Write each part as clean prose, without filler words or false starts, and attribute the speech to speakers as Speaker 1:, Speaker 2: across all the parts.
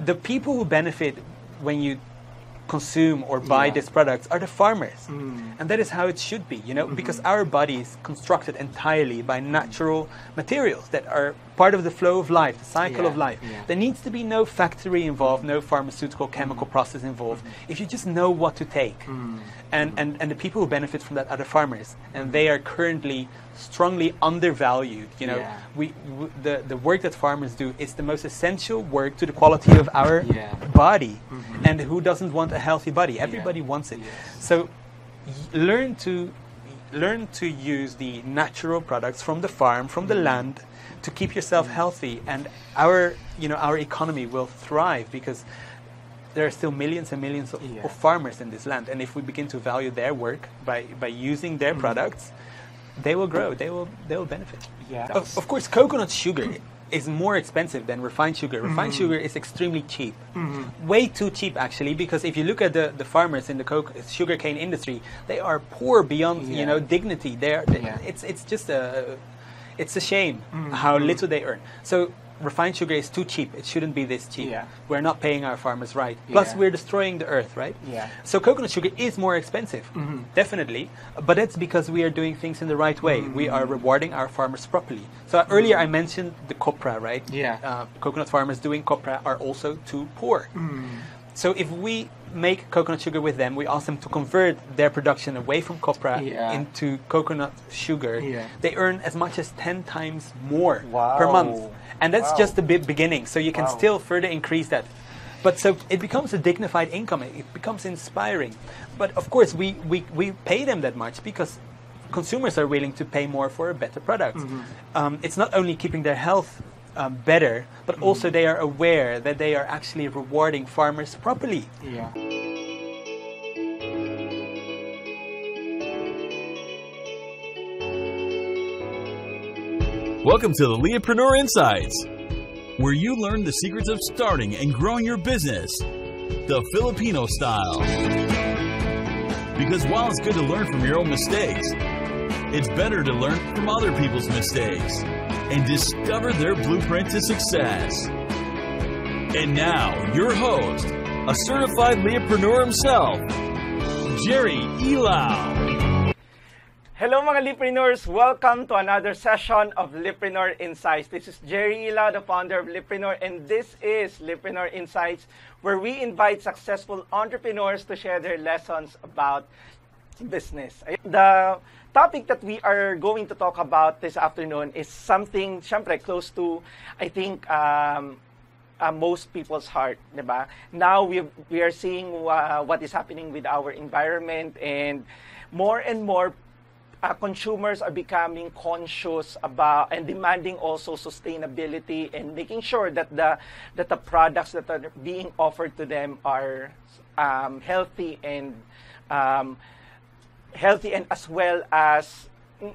Speaker 1: the people who benefit when you consume or buy these products are the farmers. And that is how it should be, you know, because our body is constructed entirely by natural materials that are part of the flow of life, the cycle of life. There needs to be no factory involved, no pharmaceutical chemical process involved. If you just know what to take. And the people who benefit from that are the farmers, and they are currently strongly undervalued. You know, the work that farmers do is the most essential work to the quality of our body. And who doesn't want a healthy body? Everybody wants it. So learn to use the natural products from the farm, from the land, to keep yourself healthy, and our economy will thrive, because there are still millions and millions of farmers in this land, and if we begin to value their work by using their products, they will grow. They will benefit. Of course, coconut sugar is more expensive than refined sugar. Refined sugar is extremely cheap, way too cheap actually, because if you look at the farmers in the sugarcane industry, they are poor beyond dignity. It's just it's a shame how little they earn. So refined sugar is too cheap. It shouldn't be this cheap. We're not paying our farmers right. Plus, we're destroying the earth, right? So coconut sugar is more expensive, definitely. But it's because we are doing things in the right way. We are rewarding our farmers properly. So earlier I mentioned the copra, right? Coconut farmers doing copra are also too poor. So if we make coconut sugar with them, we ask them to convert their production away from copra into coconut sugar. They earn as much as 10 times more per month. And that's just the beginning. So you can still further increase that. But so it becomes a dignified income. It becomes inspiring. But of course, we pay them that much because consumers are willing to pay more for a better product. It's not only keeping their health better, but also they are aware that they are actually rewarding farmers properly.
Speaker 2: Welcome to the Leapreneur Insights, where you learn the secrets of starting and growing your business the Filipino style. Because while it's good to learn from your own mistakes, it's better to learn from other people's mistakes and discover their blueprint to success. And now, your host, a certified Leapreneur himself, Jerry Ilao.
Speaker 3: Hello mga Leapreneurs! Welcome to another session of Leapreneur Insights. This is Jerry Ilao, the founder of Leapreneur, and this is Leapreneur Insights, where we invite successful entrepreneurs to share their lessons about business. The topic that we are going to talk about this afternoon is something, syempre, close to, I think, most people's heart, diba? Now we are seeing what is happening with our environment, and more consumers are becoming conscious about and demanding also sustainability and making sure that the products that are being offered to them are healthy and as well as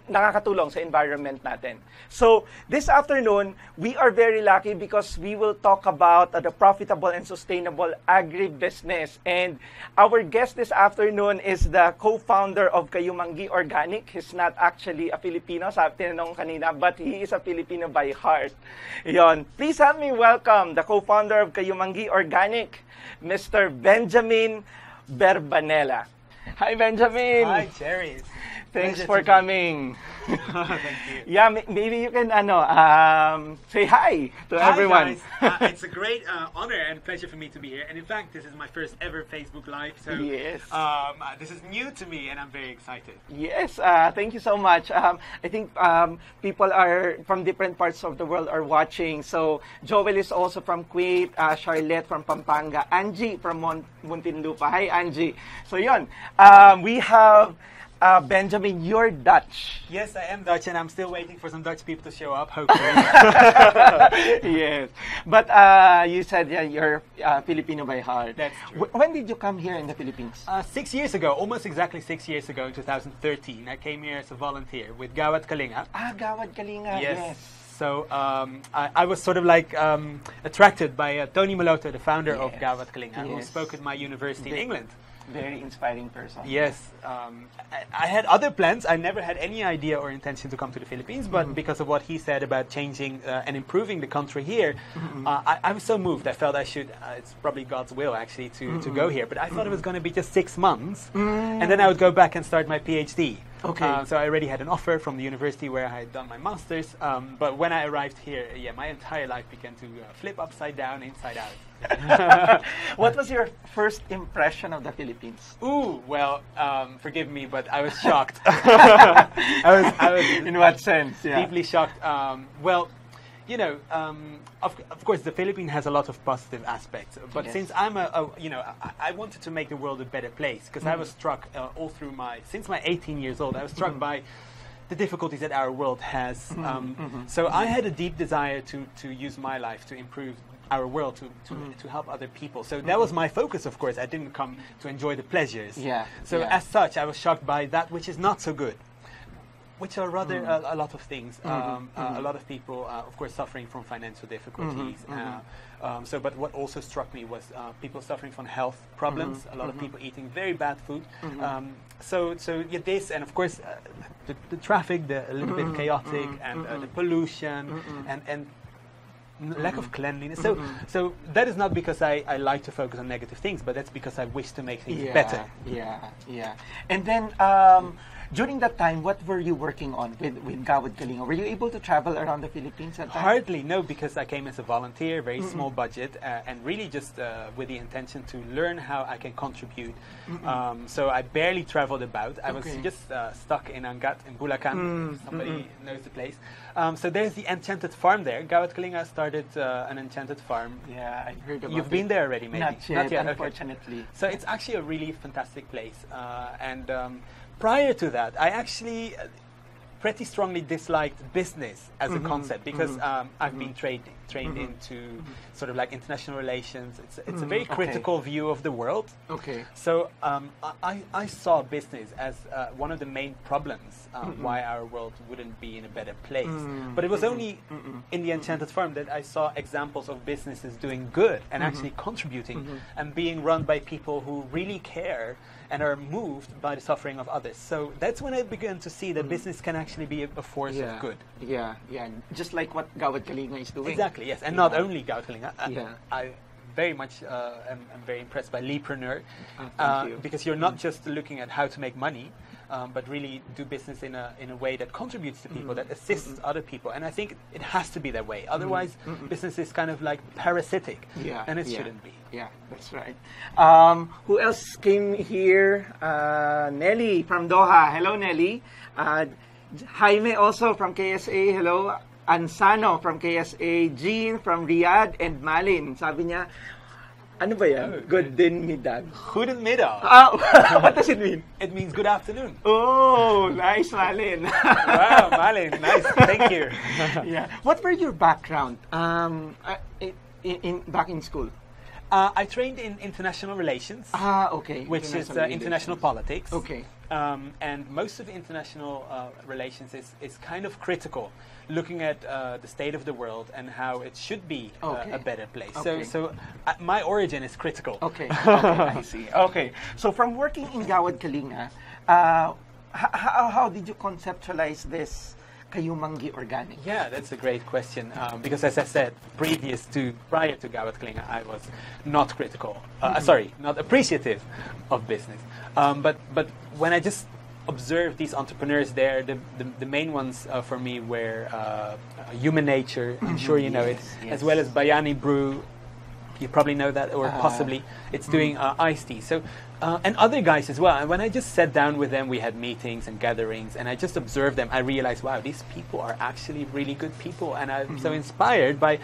Speaker 3: nakakatulong sa environment natin. So, this afternoon, we are very lucky because we will talk about the profitable and sustainable agri-business. And our guest this afternoon is the co-founder of Kayumanggi Organic. He's not actually a Filipino, sabi tinanong kanina, but he is a Filipino by heart. Yon. Please help me welcome the co-founder of Kayumanggi Organic, Mr. Benjamin Berbanela. Hi, Benjamin.
Speaker 1: Hi, Jerry.
Speaker 3: Thanks for coming.
Speaker 1: Thank you.
Speaker 3: Yeah, maybe you can say hi to everyone.
Speaker 1: Guys. It's a great honor and pleasure for me to be here. And in fact, this is my first ever Facebook Live. So
Speaker 3: yes.
Speaker 1: This is new to me and I'm very excited.
Speaker 3: Yes, thank you so much. I think people are from different parts of the world are watching. So Joel is also from Kuwait, Charlotte from Pampanga, Angie from Muntinlupa. Hi, Angie. So yun, we have Benjamin, you're Dutch.
Speaker 1: Yes, I am Dutch, and I'm still waiting for some Dutch people to show up, hopefully.
Speaker 3: Yes. But you said you're Filipino by heart.
Speaker 1: That's true.
Speaker 3: When did you come here in the Philippines?
Speaker 1: 6 years ago, almost exactly 6 years ago, in 2013. I came here as a volunteer with Gawad Kalinga.
Speaker 3: Gawad Kalinga, yes.
Speaker 1: So I was sort of like attracted by Tony Maloto, the founder of Gawad Kalinga, who spoke at my university in England.
Speaker 3: Very inspiring person.
Speaker 1: Yes. I had other plans. I never had any idea or intention to come to the Philippines, but because of what he said about changing and improving the country here, I was so moved. I felt I should, it's probably God's will actually to go here, but I thought it was going to be just 6 months, and then I would go back and start my PhD.
Speaker 3: Okay.
Speaker 1: So I already had an offer from the university where I had done my master's, but when I arrived here, my entire life began to flip upside down, inside out.
Speaker 3: What was your first impression of the Philippines?
Speaker 1: Ooh, well, forgive me, but I was shocked. I was
Speaker 3: In what sense?
Speaker 1: deeply shocked. Well, you know, of course, the Philippines has a lot of positive aspects. But since I'm I wanted to make the world a better place because I was struck all through since my 18 years old, I was struck by the difficulties that our world has. So I had a deep desire to use my life to improve our world, to help other people. So that was my focus, of course. I didn't come to enjoy the pleasures. As such, I was shocked by that which is not so good, which are rather a lot of things. A lot of people, of course, suffering from financial difficulties. But what also struck me was people suffering from health problems. A lot of people eating very bad food. This, and of course, the traffic, a little bit chaotic, and the pollution, and lack of cleanliness. So that is not because I like to focus on negative things, but that's because I wish to make things better.
Speaker 3: And then during that time, what were you working on with Gawad Kalinga? Were you able to travel around the Philippines at that time?
Speaker 1: Hardly, no, because I came as a volunteer, very small budget, and really just with the intention to learn how I can contribute. So I barely traveled about. I was just stuck in Angat, in Bulacan. Somebody knows the place. So there's the Enchanted Farm there. Gawad Kalinga started an Enchanted Farm.
Speaker 3: Yeah, I heard about it.
Speaker 1: You've been there already, maybe?
Speaker 3: Not yet, unfortunately.
Speaker 1: Okay. So it's actually a really fantastic place. Prior to that, I actually pretty strongly disliked business as a concept because I've been trained into sort of like international relations. It's a very critical view of the world. So I saw business as one of the main problems why our world wouldn't be in a better place. But it was only in the Enchanted Farm that I saw examples of businesses doing good and actually contributing and being run by people who really care and are moved by the suffering of others. So that's when I began to see that business can actually be a force of good.
Speaker 3: Just like what Gawad Kalinga is doing.
Speaker 1: Exactly, yes. And not only Gawad Kalinga. I very much am very impressed by Leapreneur because you're not just looking at how to make money, but really do business in a way that contributes to people, that assists other people. And I think it has to be that way. Otherwise, business is kind of like parasitic, and it shouldn't be.
Speaker 3: Yeah, that's right. Who else came here? Nelly from Doha. Hello, Nelly. Jaime also from KSA. Hello. Ansano from KSA. Jean from Riyadh. And Malin. Sabi niya, ano ba yan? Good din middag.
Speaker 1: Goedemiddag.
Speaker 3: What does it mean?
Speaker 1: It means good afternoon.
Speaker 3: Oh, nice, Malin.
Speaker 1: Wow, Malin. Nice. Thank you.
Speaker 3: What were your background back in school?
Speaker 1: I trained in international relations. Which is international politics. And most of international relations is kind of critical, looking at the state of the world and how it should be a better place. So my origin is critical.
Speaker 3: I see. So from working in Gawad Kalinga, how did you conceptualize this Kayumanggi Organic?
Speaker 1: Yeah, that's a great question. Because as I said, prior to Gawad Kalinga, I was not critical. Not appreciative of business. But when I just observed these entrepreneurs there, the main ones for me were Human Nature. I'm sure you know it, as well as Bayani Brew. You probably know that, or possibly it's doing iced tea. So. And other guys as well. And when I just sat down with them, we had meetings and gatherings, and I just observed them. I realized, wow, these people are actually really good people, and I'm so inspired by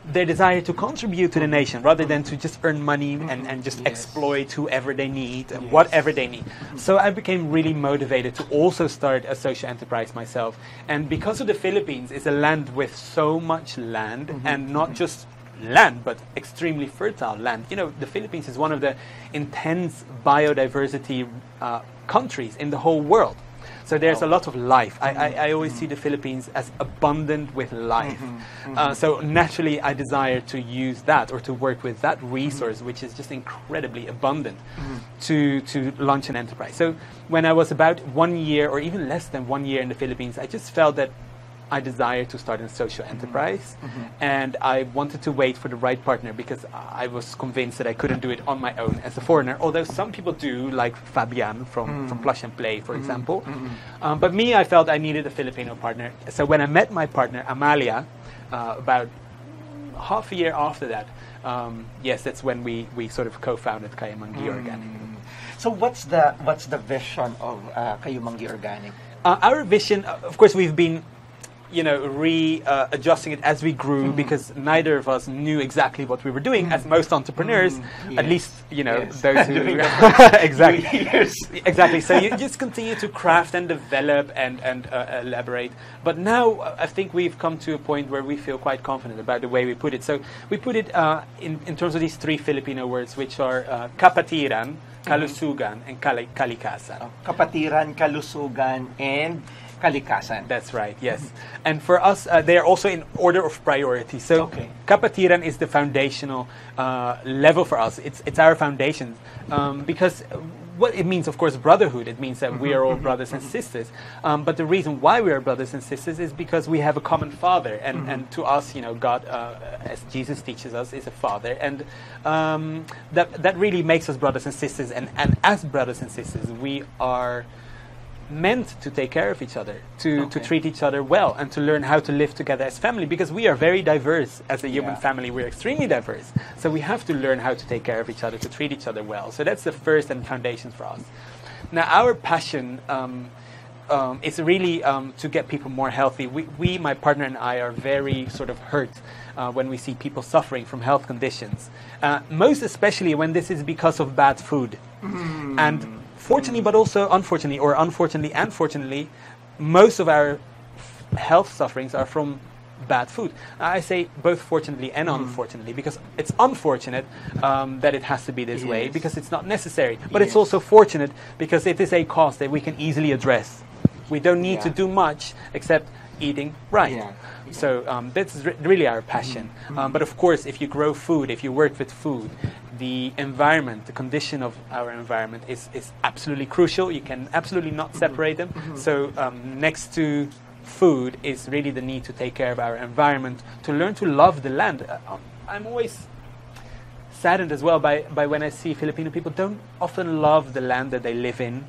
Speaker 1: their desire to contribute to the nation rather than to just earn money and just exploit whoever they need and whatever they need. So I became really motivated to also start a social enterprise myself. And because of the Philippines, it's a land with so much land, and not just land, but extremely fertile land. You know, the Philippines is one of the intense biodiversity countries in the whole world. So there's a lot of life. I always see the Philippines as abundant with life. So naturally, I desire to use that or to work with that resource, which is just incredibly abundant, to launch an enterprise. So when I was about 1 year or even less than 1 year in the Philippines, I just felt that I desired to start a social enterprise, and I wanted to wait for the right partner because I was convinced that I couldn't do it on my own as a foreigner, although some people do, like Fabian from Plush and Play, for example. But me, I felt I needed a Filipino partner. So when I met my partner, Amalia, about half a year after that, yes, that's when we sort of co-founded Kayumanggi Organic.
Speaker 3: So what's the vision of Kayumanggi Organic?
Speaker 1: Our vision, of course, we've been adjusting it as we grew because neither of us knew exactly what we were doing, as most entrepreneurs, at least, those who... Exactly. So you just continue to craft and develop and elaborate. But now I think we've come to a point where we feel quite confident about the way we put it. So we put it in terms of these 3 Filipino words, which are kapatiran, kalusugan, and kalikasan.
Speaker 3: Kapatiran, kalusugan, and kalikasan.
Speaker 1: That's right, yes. And for us, they are also in order of priority. So kapatiran is the foundational level for us. It's our foundation because what it means, of course, brotherhood. It means that we are all brothers and sisters. But the reason why we are brothers and sisters is because we have a common father. And to us, God, as Jesus teaches us, is a father. And that really makes us brothers and sisters. And as brothers and sisters, we are meant to take care of each other, to treat each other well, and to learn how to live together as family, because we are very diverse as a human family. We're extremely diverse. So we have to learn how to take care of each other, to treat each other well. So that's the first and foundation for us. Now, our passion is really to get people more healthy. We, my partner and I, are very sort of hurt when we see people suffering from health conditions, most especially when this is because of bad food. And fortunately, but also unfortunately, or unfortunately and fortunately, most of our health sufferings are from bad food. I say both fortunately and unfortunately, because it's unfortunate that it has to be this way, because it's not necessary. But it's also fortunate because it is a cost that we can easily address. We don't need to do much except eating right. So that's really our passion. But of course, if you grow food, if you work with food, the environment, the condition of our environment is absolutely crucial. You can absolutely not separate them. So next to food is really the need to take care of our environment, to learn to love the land. I'm always saddened as well by when I see Filipino people don't often love the land that they live in.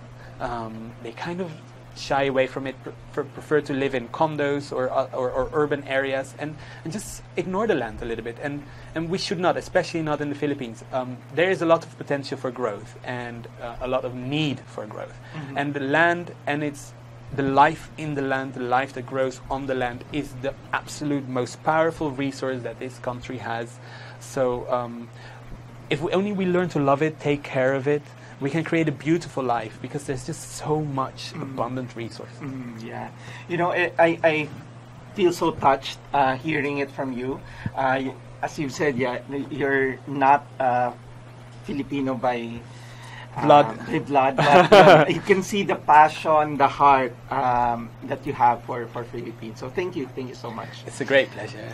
Speaker 1: They kind of shy away from it, prefer to live in condos or urban areas, and just ignore the land a little bit. And we should not, especially not in the Philippines. There is a lot of potential for growth and a lot of need for growth. And the land and the life in the land, the life that grows on the land, is the absolute most powerful resource that this country has. So if we learn to love it, take care of it, we can create a beautiful life, because there's just so much abundant resource.
Speaker 3: I feel so touched hearing it from you. As you said, you're not Filipino by
Speaker 1: blood,
Speaker 3: but you can see the passion, the heart that you have for Philippines. So thank you so much.
Speaker 1: It's a great pleasure.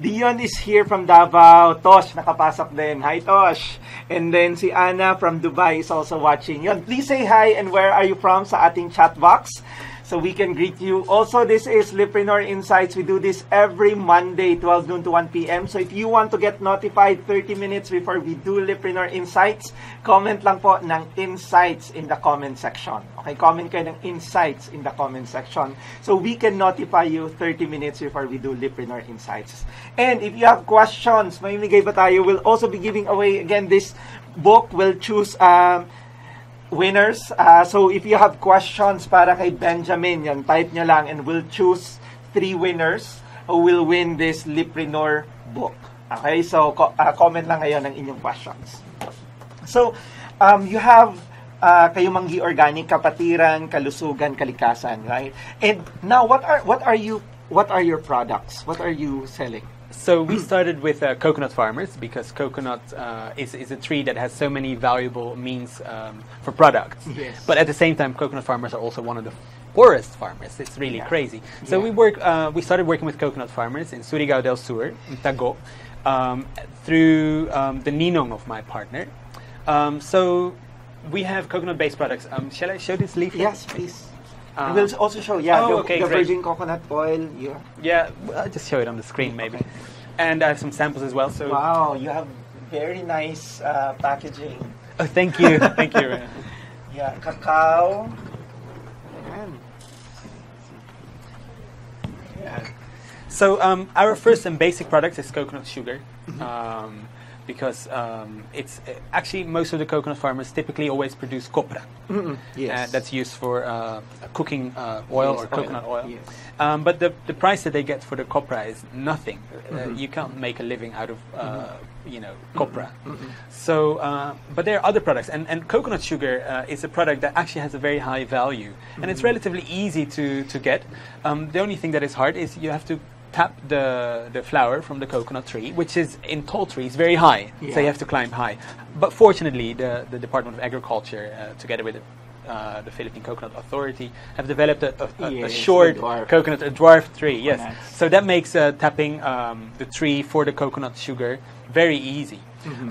Speaker 3: Dion is here from Davao. Tosh, nakapasok din. Hi, Tosh. And then si Anna from Dubai is also watching. Yon, please say hi and where are you from sa ating chat box, so we can greet you. Also, this is Leapreneur Insights. We do this every Monday, 12 noon to 1 p.m. So if you want to get notified 30 minutes before we do Leapreneur Insights, comment lang po ng Insights in the comment section. Okay, comment kayo ng Insights in the comment section, so we can notify you 30 minutes before we do Leapreneur Insights. And if you have questions, mamimigay ba tayo? We'll also be giving away, again, this book. We'll choose winners. So if you have questions para kay Benjamin, yan, type nyo lang and we'll choose 3 winners who will win this Leapreneur book. Okay, so comment lang ngayon ng inyong questions. So you have Kayumanggi Organic, kapatiran, kalusugan, kalikasan, right? And now what are your products? What are you selling?
Speaker 1: So we started with coconut farmers because coconut is a tree that has so many valuable means for products.
Speaker 3: Yes.
Speaker 1: But at the same time, coconut farmers are also one of the poorest farmers. It's really crazy. So we started working with coconut farmers in Surigao del Sur, in Tago, through the ninong of my partner. So we have coconut-based products. Shall I show this leaf?
Speaker 3: Yes, please. I will also show, the virgin coconut oil.
Speaker 1: Yeah, I'll just show it on the screen maybe. And I have some samples as well. So
Speaker 3: wow, you have very nice packaging.
Speaker 1: Oh, thank you. Thank you.
Speaker 3: Yeah, cacao.
Speaker 1: Yeah. So our first and basic product is coconut sugar. Because it's actually most of the coconut farmers typically always produce copra.
Speaker 3: Yes.
Speaker 1: That's used for cooking oil or coconut oil.
Speaker 3: Yes.
Speaker 1: But the price that they get for the copra is nothing. You can't make a living out of copra. So, but there are other products, and coconut sugar is a product that actually has a very high value, and it's relatively easy to get. The only thing that is hard is you have to tap the flower from the coconut tree, which is in tall trees very high, so you have to climb high. But fortunately, the Department of Agriculture, together with the Philippine Coconut Authority, have developed a short coconut, a dwarf tree. Yes, so that makes tapping the tree for the coconut sugar very easy.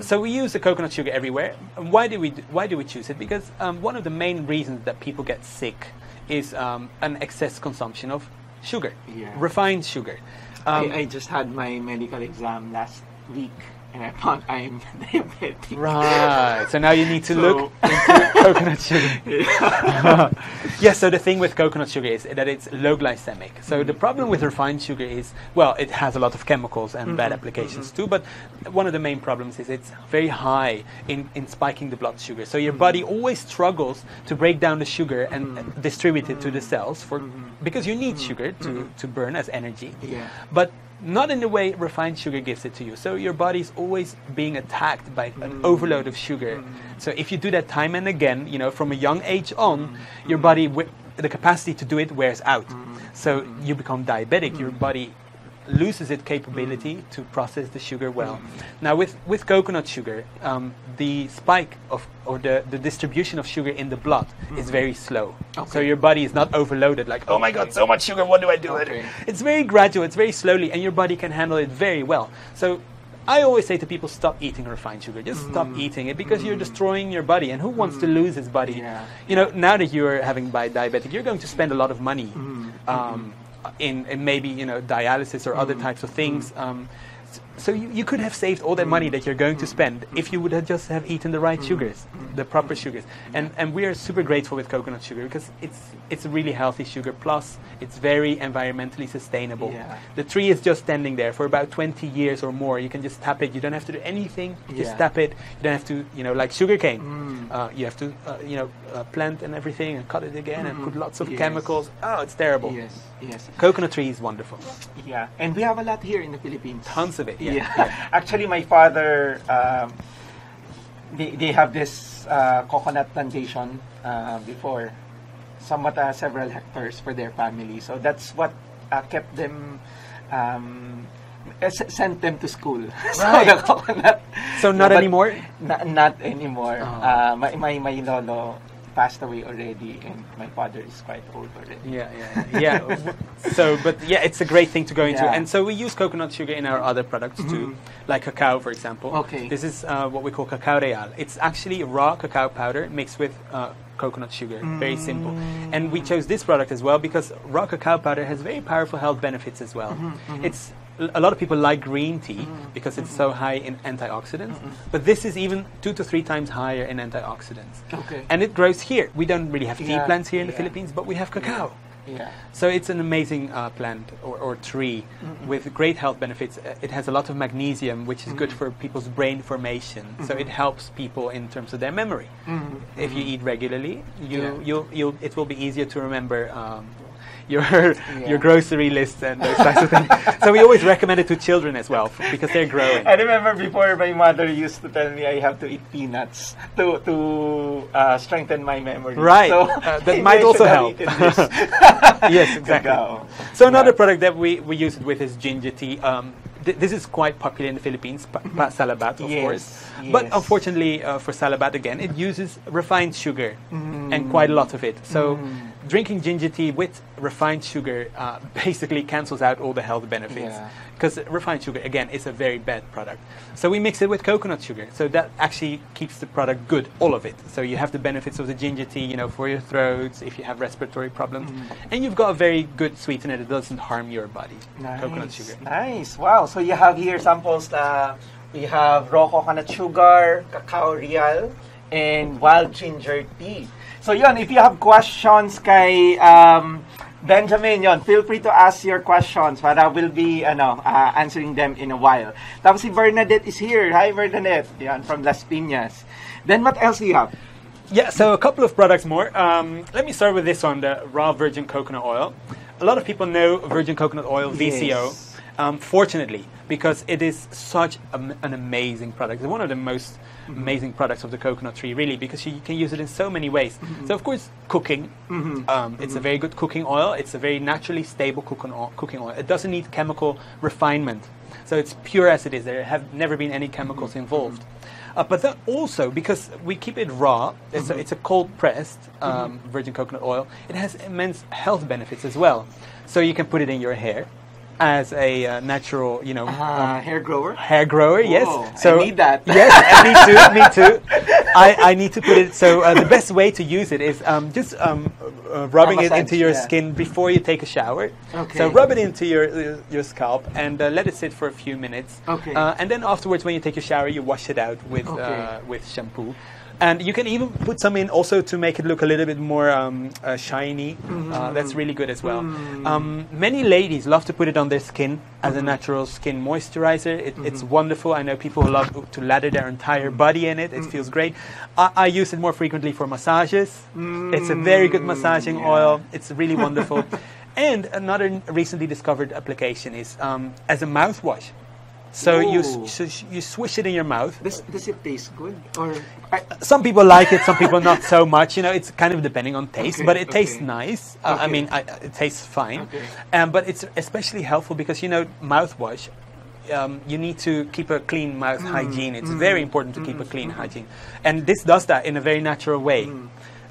Speaker 1: So we use the coconut sugar everywhere. Why do we choose it? Because one of the main reasons that people get sick is an excess consumption of sugar, refined sugar.
Speaker 3: I just had my medical exam last week, and I found I'm diabetic.
Speaker 1: Right. So now you need to look into coconut sugar. Yes. So the thing with coconut sugar is that it's low glycemic. So the problem with refined sugar is, well, it has a lot of chemicals and bad applications too. But one of the main problems is it's very high in spiking the blood sugar. So your body always struggles to break down the sugar and distribute it to the cells because you need sugar to burn as energy.
Speaker 3: Yeah.
Speaker 1: But not in the way refined sugar gives it to you. So your body's always being attacked by an overload of sugar. So if you do that time and again, from a young age on, your body, with the capacity to do it, wears out. So you become diabetic. Your body loses its capability to process the sugar well. Now with coconut sugar, the spike or the distribution of sugar in the blood is very slow. So your body is not overloaded like, oh my god, so much sugar, what do I do with it? It's very gradual, it's very slowly, and your body can handle it very well. So I always say to people, stop eating refined sugar. Just stop eating it because you're destroying your body. And who wants to lose his body? Now that you're having diabetic, you're going to spend a lot of money in maybe dialysis or other types of things. So you could have saved all that money that you're going to spend if you would have just have eaten the right sugars, the proper sugars. And we are super grateful with coconut sugar because it's a really healthy sugar. Plus, it's very environmentally sustainable. The tree is just standing there for about 20 years or more. You can just tap it. You don't have to do anything. You just tap it. You don't have to, like sugarcane. You have to, plant and everything and cut it again and put lots of chemicals. Oh, it's terrible.
Speaker 3: Yes.
Speaker 1: Coconut tree is wonderful.
Speaker 3: Yeah, and we have a lot here in the Philippines.
Speaker 1: Tons of it.
Speaker 3: Yeah. Actually, my father, they have this coconut plantation before, somewhat several hectares for their family. So that's what kept them, sent them to school. So the coconut.
Speaker 1: So not anymore?
Speaker 3: Not anymore. My lolo passed away already, and my father is quite old already.
Speaker 1: Yeah. So, but yeah, it's a great thing to go into. And so we use coconut sugar in our other products too, like cacao, for example.
Speaker 3: Okay.
Speaker 1: This is what we call cacao real. It's actually raw cacao powder mixed with coconut sugar. Very simple. And we chose this product as well because raw cacao powder has very powerful health benefits as well. It's a lot of people like green tea because it's so high in antioxidants, but this is even 2 to 3 times higher in antioxidants.
Speaker 3: Okay.
Speaker 1: And it grows here. We don't really have tea plants here in the Philippines, but we have cacao. So it's an amazing plant or tree with great health benefits. It has a lot of magnesium, which is good for people's brain formation. So it helps people in terms of their memory. If you eat regularly, it will be easier to remember your grocery list and those types of things. So we always recommend it to children as well because they're growing.
Speaker 3: I remember before my mother used to tell me I have to eat peanuts to strengthen my memory.
Speaker 1: Right.
Speaker 3: So
Speaker 1: that might also help. Yes, exactly. So another product that we use it with is ginger tea. this is quite popular in the Philippines, salabat, of course.
Speaker 3: Yes.
Speaker 1: But unfortunately, for salabat, again, it uses refined sugar and quite a lot of it. So drinking ginger tea with refined sugar basically cancels out all the health benefits. Because refined sugar, again, is a very bad product. So we mix it with coconut sugar. So that actually keeps the product good, all of it. So you have the benefits of the ginger tea, you know, for your throats, if you have respiratory problems. And you've got a very good sweetener that doesn't harm your body. Coconut sugar.
Speaker 3: Nice. Wow. So you have here samples we have raw coconut sugar, cacao real, and wild ginger tea. So yun, if you have questions kay Benjamin, feel free to ask your questions, but I will be answering them in a while. Tapos si Bernadette is here. Hi, Bernadette. From Las Piñas. Then what else do you have?
Speaker 1: Yeah, so a couple of products more. Let me start with this one, the raw virgin coconut oil. A lot of people know virgin coconut oil, VCO. Fortunately, because it is such an amazing product. It's one of the most amazing products of the coconut tree, really, because you can use it in so many ways. So, of course, cooking. It's a very good cooking oil. It's a very naturally stable cooking oil. It doesn't need chemical refinement. So it's pure as it is. There have never been any chemicals involved. But then also, because we keep it raw, it's a cold-pressed virgin coconut oil, it has immense health benefits as well. So you can put it in your hair as a natural,
Speaker 3: hair grower.
Speaker 1: Hair grower, yes.
Speaker 3: So I need that.
Speaker 1: Yes, me too. I need to put it. So the best way to use it is just rubbing it into your skin before you take a shower.
Speaker 3: Okay.
Speaker 1: So rub it into your scalp and let it sit for a few minutes.
Speaker 3: Okay.
Speaker 1: And then afterwards, when you take your shower, you wash it out with shampoo. And you can even put some in also to make it look a little bit more shiny. That's really good as well. Many ladies love to put it on their skin as a natural skin moisturizer. It's wonderful. I know people who love to lather their entire body in it. It feels great. I use it more frequently for massages. It's a very good massaging oil. It's really wonderful. And another recently discovered application is as a mouthwash. So you swish it in your mouth.
Speaker 3: Does it taste good? Or
Speaker 1: some people like it, some people not so much. It's kind of depending on taste, but it tastes nice. I mean, it tastes fine. But it's especially helpful because mouthwash. You need to keep a clean mouth hygiene. It's very important to keep a clean hygiene, and this does that in a very natural way.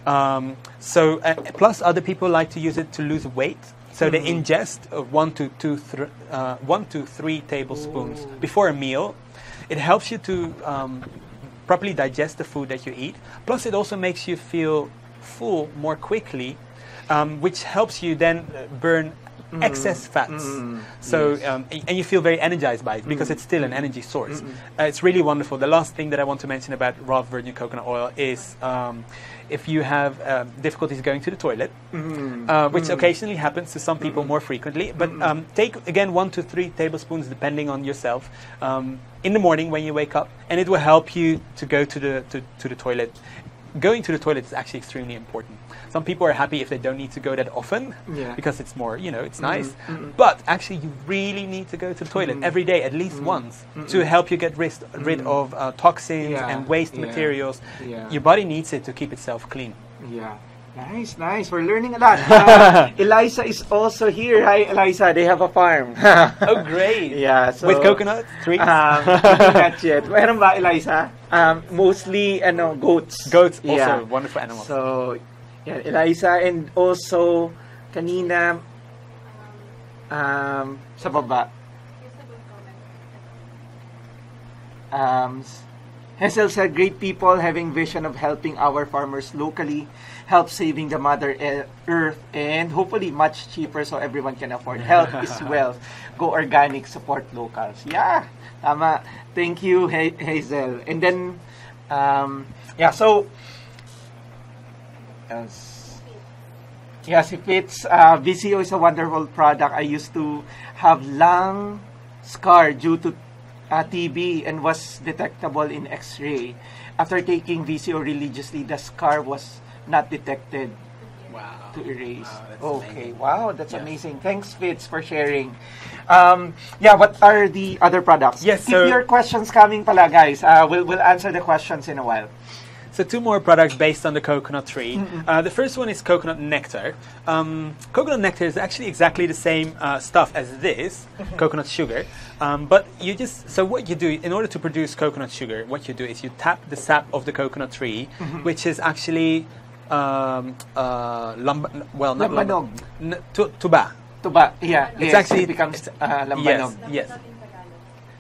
Speaker 1: Plus, other people like to use it to lose weight. So they ingest 1 to 3 tablespoons before a meal. It helps you to properly digest the food that you eat. Plus, it also makes you feel full more quickly, which helps you then burn excess fats. So and you feel very energized by it because it's still an energy source. It's really wonderful. The last thing that I want to mention about raw virgin coconut oil is if you have difficulties going to the toilet, which occasionally happens to some people more frequently, but take again 1 to 3 tablespoons depending on yourself in the morning when you wake up, and it will help you to go to the toilet. Going to the toilet is actually extremely important. Some people are happy if they don't need to go that often because it's more, it's nice. But actually, you really need to go to the toilet every day, at least once, to help you get rid of toxins and waste materials. Your body needs it to keep itself clean.
Speaker 3: Yeah. Nice. We're learning a lot. Eliza is also here. Hi, Eliza. They have a farm.
Speaker 1: Oh, great.
Speaker 3: Yeah. So,
Speaker 1: with coconut trees?
Speaker 3: Not yet. Meron ba, Eliza? Mostly, goats.
Speaker 1: Goats, also wonderful animals.
Speaker 3: So, Eliza, and also, kanina, sa baba. Hazel said, great people having vision of helping our farmers locally, help saving the Mother Earth, and hopefully much cheaper so everyone can afford. Health is wealth. Go organic, support locals. Yeah, tama. Thank you, Hazel. And then, so, si Fitz, VCO is a wonderful product. I used to have lung scar due to TB and was detectable in X-ray. After taking VCO religiously, the scar was not detected.
Speaker 1: Wow.
Speaker 3: To erase.
Speaker 1: Wow,
Speaker 3: okay. Wow, that's amazing. Thanks, Fitz, for sharing. What are the other products?
Speaker 1: Yes,
Speaker 3: Keep your questions coming pala, guys. We'll answer the questions in a while.
Speaker 1: So 2 more products based on the coconut tree. The first one is coconut nectar. Coconut nectar is actually exactly the same stuff as this, coconut sugar. But so what you do, in order to produce coconut sugar, what you do is you tap the sap of the coconut tree, which is actually
Speaker 3: lambanog.
Speaker 1: Tuba.
Speaker 3: Tuba, yeah.
Speaker 1: It's
Speaker 3: yes,
Speaker 1: actually
Speaker 3: it becomes lambanog.
Speaker 1: Yes.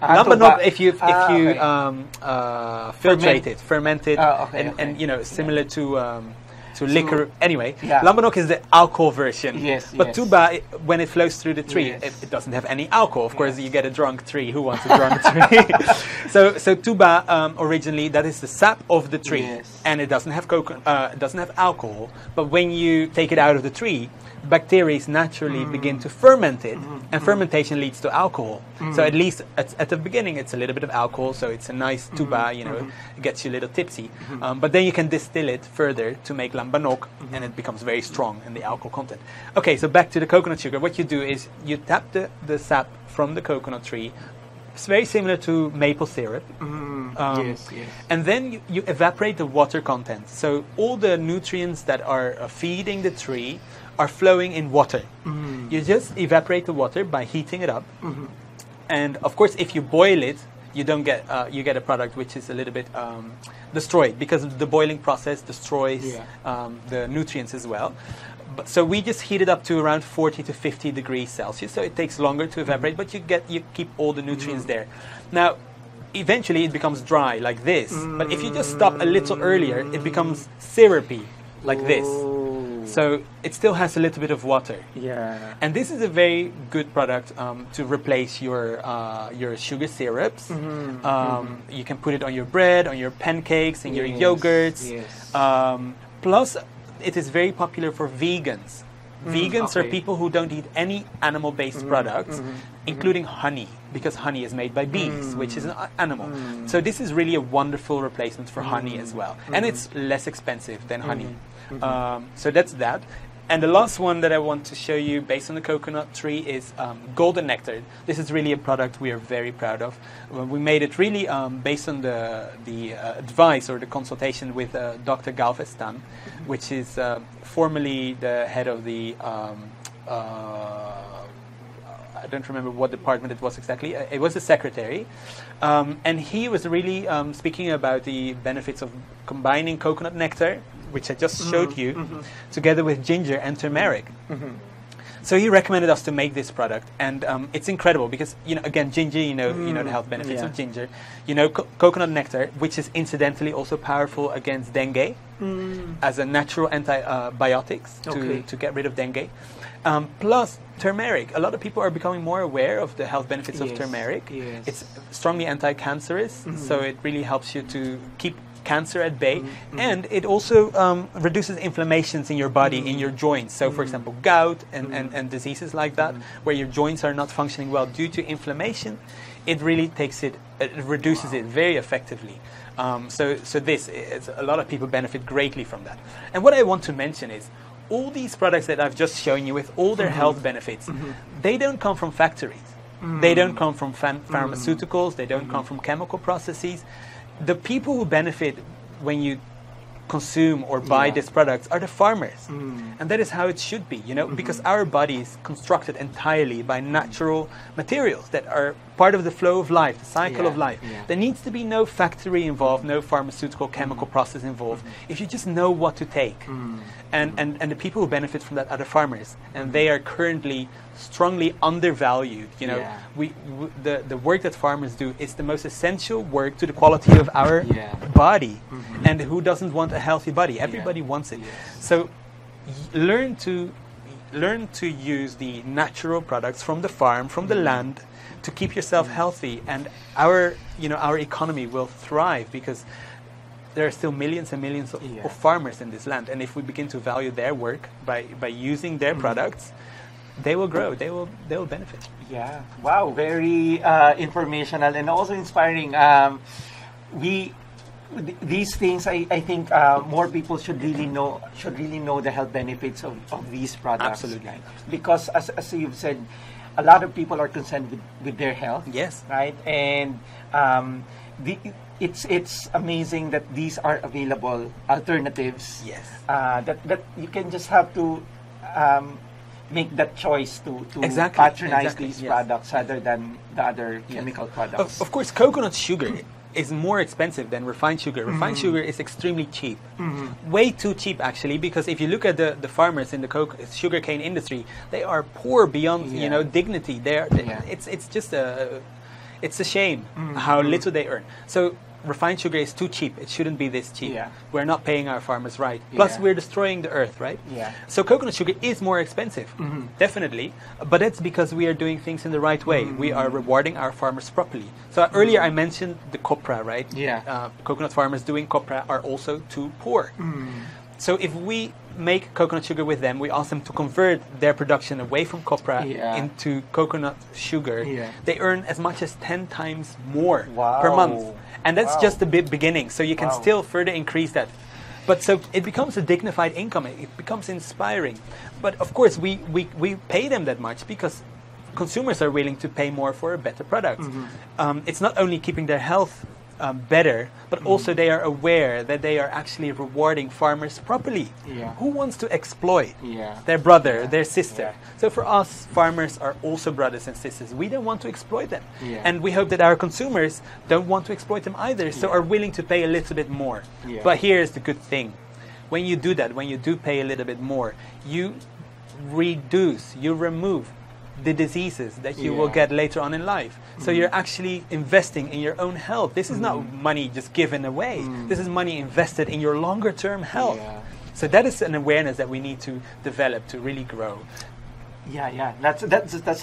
Speaker 1: Lambanog, if you ferment it, and you know, similar to liquor. Anyway, lambanog is the alcohol version.
Speaker 3: Yes.
Speaker 1: But tuba, when it flows through the tree, it doesn't have any alcohol. Of course, you get a drunk tree. Who wants a drunk tree? So tuba originally, that is the sap of the tree, and it doesn't have it doesn't have alcohol. But when you take it out of the tree, bacteria naturally begin to ferment it, and fermentation leads to alcohol. So at least at the beginning, it's a little bit of alcohol, so it's a nice tuba, you know, it gets you a little tipsy. But then you can distill it further to make lambanog, and it becomes very strong in the alcohol content. Okay, so back to the coconut sugar. What you do is you tap the sap from the coconut tree. It's very similar to maple syrup. And then you evaporate the water content. So all the nutrients that are feeding the tree are flowing in water. You just evaporate the water by heating it up. And of course, if you boil it, you don't get you get a product which is a little bit destroyed, because the boiling process destroys the nutrients as well. So we just heat it up to around 40 to 50 degrees Celsius. So it takes longer to evaporate, but you keep all the nutrients there. Now, eventually it becomes dry like this. But if you just stop a little earlier, it becomes syrupy like this. So it still has a little bit of water. And this is a very good product to replace your sugar syrups. You can put it on your bread, on your pancakes, in your yogurts. Plus, it is very popular for vegans. Vegans are people who don't eat any animal-based products, including honey, because honey is made by bees, which is an animal. So this is really a wonderful replacement for honey as well. And it's less expensive than honey. So that's that. And the last one that I want to show you based on the coconut tree is golden nectar. This is really a product we are very proud of. We made it really based on the advice or the consultation with Dr. Galveston, which is formerly the head of the I don't remember what department it was exactly. It was the secretary. And he was really speaking about the benefits of combining coconut nectar, which I just showed you, together with ginger and turmeric. So he recommended us to make this product, and it's incredible because, you know, again, ginger, you know the health benefits of ginger. You know, coconut nectar, which is incidentally also powerful against dengue as a natural antibiotics to get rid of dengue. Plus turmeric. A lot of people are becoming more aware of the health benefits of turmeric. It's strongly anti-cancerous, so it really helps you to keep cancer at bay, and it also reduces inflammations in your body, in your joints. So, for example, gout and diseases like that, where your joints are not functioning well due to inflammation, it really reduces it very effectively. So this is, a lot of people benefit greatly from that. And what I want to mention is, all these products that I've just shown you with all their health benefits, they don't come from factories. They don't come from pharmaceuticals. They don't come from chemical processes. The people who benefit when you consume or buy these products are the farmers. And that is how it should be, you know, because our body is constructed entirely by natural materials that are part of the flow of life, the cycle of life. There needs to be no factory involved, no pharmaceutical chemical process involved. If you just know what to take. And the people who benefit from that are the farmers, and they are currently strongly undervalued. You know, the work that farmers do is the most essential work to the quality of our body. And who doesn't want a healthy body? Everybody wants it. So learn to use the natural products from the farm, from the land, to keep yourself healthy, and our economy will thrive, because there are still millions and millions of farmers in this land, and if we begin to value their work by using their products, they will grow. They will benefit.
Speaker 3: Yeah. Wow. Very informational and also inspiring. These things, I think more people should really know the health benefits of these products.
Speaker 1: Absolutely.
Speaker 3: Right? Because as you've said, a lot of people are concerned with their health.
Speaker 1: Yes.
Speaker 3: Right. And it's amazing that these are available alternatives.
Speaker 1: Yes.
Speaker 3: That you can just have to make that choice to
Speaker 1: Exactly,
Speaker 3: patronize
Speaker 1: exactly,
Speaker 3: these
Speaker 1: yes.
Speaker 3: products rather than the other chemical products.
Speaker 1: Of course, coconut sugar is more expensive than refined sugar. Refined sugar is extremely cheap. Way too cheap, actually, because if you look at the farmers in the sugarcane industry, they are poor beyond dignity. It's just it's a shame how little they earn. So refined sugar is too cheap. It shouldn't be this cheap.
Speaker 3: Yeah.
Speaker 1: We're not paying our farmers right. Plus, we're destroying the earth, right?
Speaker 3: Yeah.
Speaker 1: So coconut sugar is more expensive, definitely. But that's because we are doing things in the right way. We are rewarding our farmers properly. So earlier I mentioned the copra, right?
Speaker 3: Yeah.
Speaker 1: Coconut farmers doing copra are also too poor. So if we make coconut sugar with them, we ask them to convert their production away from copra into coconut sugar. They earn as much as 10 times more per month. And that's just the beginning. So you can still further increase that. But so it becomes a dignified income. It becomes inspiring. But of course, we pay them that much because consumers are willing to pay more for a better product. It's not only keeping their health better, but also they are aware that they are actually rewarding farmers properly. Who wants to exploit their brother, their sister? So for us, farmers are also brothers and sisters. We don't want to exploit them. And we hope that our consumers don't want to exploit them either, so are willing to pay a little bit more. But here's the good thing. When you do that, when you do pay a little bit more, you remove the diseases that you will get later on in life. So you're actually investing in your own health. This is not money just given away. This is money invested in your longer term health. So that is an awareness that we need to develop to really grow. That's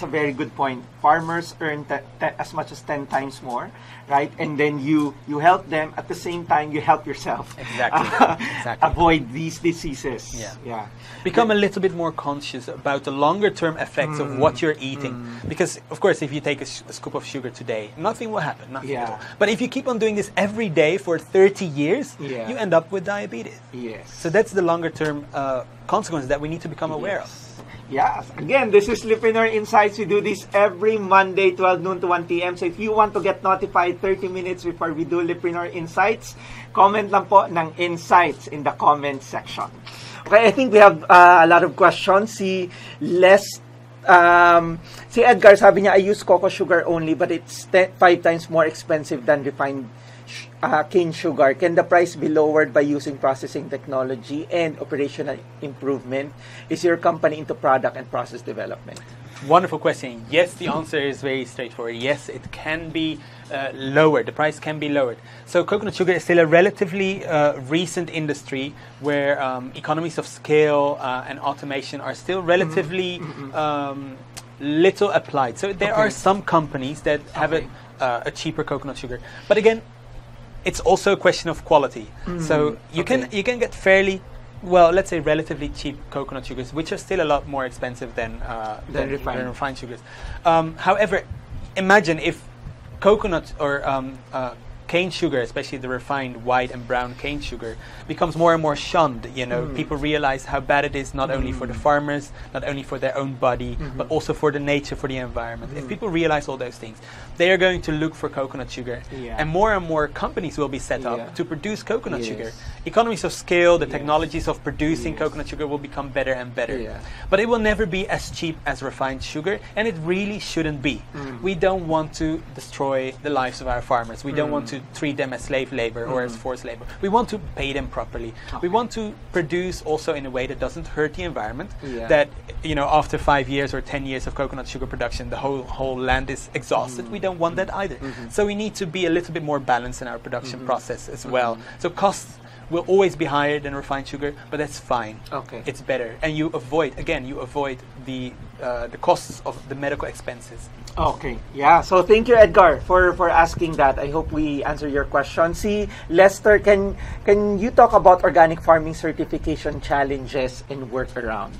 Speaker 3: a very good point. Farmers earn as much as 10 times more, right? And then you help them at the same time. You help yourself.
Speaker 1: Exactly.
Speaker 3: Avoid these diseases.
Speaker 1: Become a little bit more conscious about the longer term effects of what you're eating. Because of course, if you take a scoop of sugar today, nothing will happen. Nothing at all. But if you keep on doing this every day for 30 years, you end up with diabetes. So that's the longer term consequence that we need to become aware of.
Speaker 3: Again, this is Leapreneur Insights. We do this every Monday, 12 noon to 1 p.m. So if you want to get notified 30 minutes before we do Leapreneur Insights, comment lang po ng insights in the comment section. Okay, I think we have a lot of questions. Si Edgar, sabi niya, I use cocoa sugar only, but it's 5 times more expensive than refined cane sugar. Can the price be lowered by using processing technology and operational improvement? Is your company into product and process development?
Speaker 1: Wonderful question. Yes, the answer is very straightforward. Yes, it can be lowered. The price can be lowered. So coconut sugar is still a relatively recent industry where economies of scale and automation are still relatively little applied. So there are some companies that have a cheaper coconut sugar. But again, it's also a question of quality. So you can get fairly, well, let's say relatively cheap coconut sugars, which are still a lot more expensive than refined sugars. However, imagine if coconut or cane sugar, especially the refined white and brown cane sugar, becomes more and more shunned. People realize how bad it is, not only for the farmers, not only for their own body, but also for the nature, for the environment. If people realize all those things, they are going to look for coconut sugar, and more companies will be set up to produce coconut sugar. Economies of scale, the technologies of producing coconut sugar will become better and better. But it will never be as cheap as refined sugar, and it really shouldn't be. We don't want to destroy the lives of our farmers. We don't want to treat them as slave labor or as forced labor. We want to pay them properly. We want to produce also in a way that doesn't hurt the environment. That after 5 years or 10 years of coconut sugar production, the whole land is exhausted. We don't want that either. So we need to be a little bit more balanced in our production process as well. So costs will always be higher than refined sugar, but that's fine. It's better, and you avoid the costs of the medical expenses. So thank you, Edgar, for asking that. I hope we answer your question. See, Lester, can you talk about organic farming certification challenges and workaround?